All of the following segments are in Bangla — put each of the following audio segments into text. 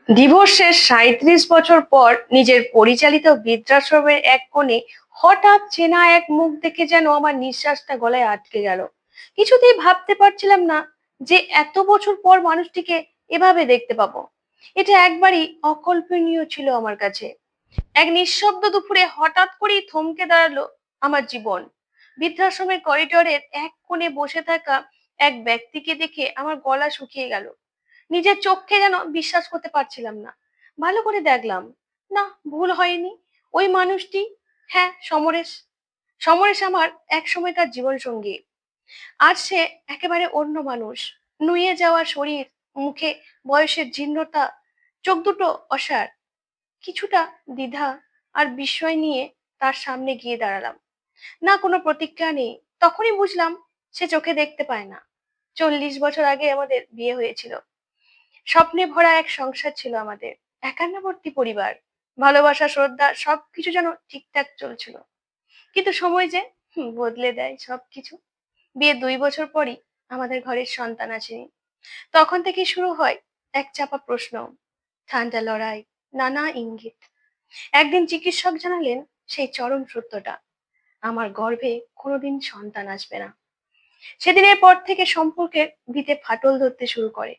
ডিভোর্সের ৩৭ বছর পর নিজের পরিচালিত বৃদ্ধাশ্রমের এক কোণে হঠাৎ চেনা এক মুখ দেখে যেন আমার নিঃশ্বাসটা গলায় আটকে গেল। কিছুতেই ভাবতে পারছিলাম না যে এত বছর পর মানুষটিকে এভাবে দেখতে পাবো। এটা একবারই অকল্পনীয় ছিল আমার কাছে। এক নিঃশব্দ দুপুরে হঠাৎ করেই থমকে দাঁড়ালো আমার জীবন। বৃদ্ধাশ্রমের করিডোরের এক কোণে বসে থাকা এক ব্যক্তিকে দেখে আমার গলা শুকিয়ে গেল। নিজের চোখকে যেন বিশ্বাস করতে পারছিলাম না। ভালো করে দেখলাম, না, ভুল হয়নি। ওই মানুষটি, হ্যাঁ, সমরেশ। সমরেশ আমার এক সময়কার জীবন সঙ্গী। আজ সে একেবারে অন্য মানুষ। নুয়ে যাওয়া শরীর, মুখে বয়সের জীর্ণতা, চোখ দুটো অসাড়। কিছুটা দ্বিধা আর বিস্ময় নিয়ে তার সামনে গিয়ে দাঁড়ালাম। না, কোনো প্রতিক্রিয়া নেই। তখনই বুঝলাম সে চোখে দেখতে পায় না। ৪০ বছর আগে আমাদের বিয়ে হয়েছিল। স্বপ্নে ভরা এক সংসার ছিল আমাদের। একান্নবর্তী পরিবার। ভালোবাসা, শ্রদ্ধা সবকিছু যেন ঠিকঠাক চলছিল। কিন্তু সময় যে বদলে দেয় সবকিছু। বিয়ে ২ বছর পরই আমাদের ঘরের সন্তান আসেনি। তখন থেকেই শুরু হয় এক চাপা প্রশ্ন, ঠান্ডা লড়াই, নানা ইঙ্গিত। একদিন চিকিৎসক জানালেন সেই চরম সত্যটা, আমার গর্ভে কোনোদিন সন্তান আসবে না। সেদিনের পর থেকে সম্পর্কের ভিতে ফাটল ধরতে শুরু করে।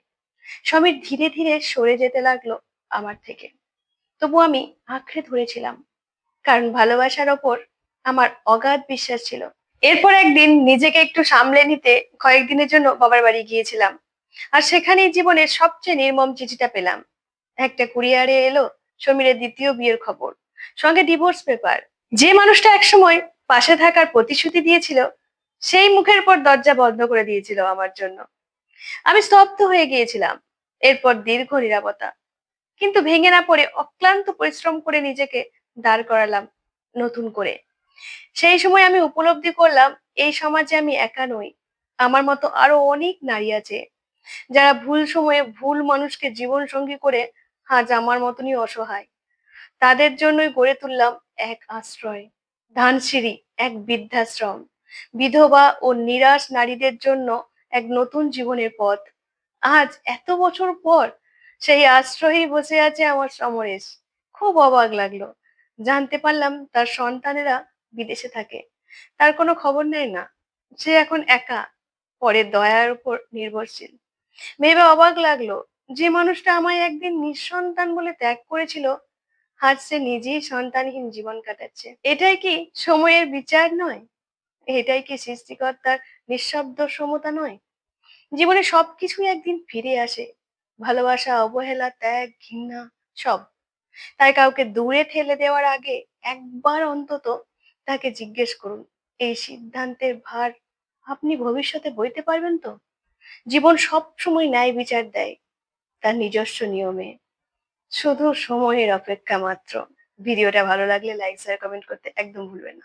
সমীর ধীরে ধীরে সরে যেতে লাগলো আমার থেকে। তবু আমি আঁকড়ে ধরেছিলাম, কারণ ভালোবাসার ওপর আমার অগাধ বিশ্বাস ছিল। এরপর একদিন নিজেকে একটু সামলে নিতে কয়েকদিনের জন্য বাবার বাড়ি গিয়েছিলাম। আর সেখানেই জীবনের সবচেয়ে নির্মম চিঠিটা পেলাম। একটা কুরিয়ারে এলো সমীরের দ্বিতীয় বিয়ের খবর, সঙ্গে ডিভোর্স পেপার। যে মানুষটা একসময় পাশে থাকার প্রতিশ্রুতি দিয়েছিল, সেই মুখের পর দরজা বন্ধ করে দিয়েছিল আমার জন্য। আমি স্তব্ধ হয়ে গিয়েছিলাম। এরপর দীর্ঘ নীরবতা। কিন্তু ভেঙে না পড়ে অক্লান্ত পরিশ্রম করে নিজেকে দাঁড় করালাম নতুন করে। সেই সময় আমি উপলব্ধি করলাম, এই সমাজে আমি একা নই। আমার মতো আরো অনেক নারী আছে, যারা ভুল সময়ে ভুল মানুষকে জীবন সঙ্গী করে আজ আমার মতনই অসহায়। তাদের জন্যই গড়ে তুললাম এক আশ্রয়, ধানসিঁড়ি, এক বৃদ্ধাশ্রম। বিধবা ও নিরাশ নারীদের জন্য এক নতুন জীবনের পথ। আজ এত বছর পর সেই আশ্রয়েই বসে আছে আমার সমরেশ। খুব অবাক লাগলো। জানতে পারলাম তার সন্তানেরা বিদেশে থাকে। তার কোনো খবর নেয় না। সে এখন একা, পরের দয়ার উপর নির্ভরশীল। ভেবে অবাক লাগলো, যে মানুষটা আমায় একদিন নিঃসন্তান বলে ত্যাগ করেছিল, আজ সে নিজেই সন্তানহীন জীবন কাটাচ্ছে। এটাই কি সময়ের বিচার নয়? এটাই কি সৃষ্টিকর্তার নিঃশব্দ সমতা নয়? জীবনে সবকিছুই একদিন ফিরে আসে। ভালোবাসা, অবহেলা, ত্যাগ, ঘৃণা, সব। তাই কাউকে দূরে ঠেলে দেওয়ার আগে একবার অন্তত তাকে জিজ্ঞেস করুন, এই সিদ্ধান্তের ভার আপনি ভবিষ্যতে বইতে পারবেন তো? জীবন সব সময় ন্যায় বিচার দেয় তার নিজস্ব নিয়মে। শুধু সময়ের অপেক্ষা মাত্র। ভিডিওটা ভালো লাগলে লাইক, শেয়ার, কমেন্ট করতে একদম ভুলবেন না।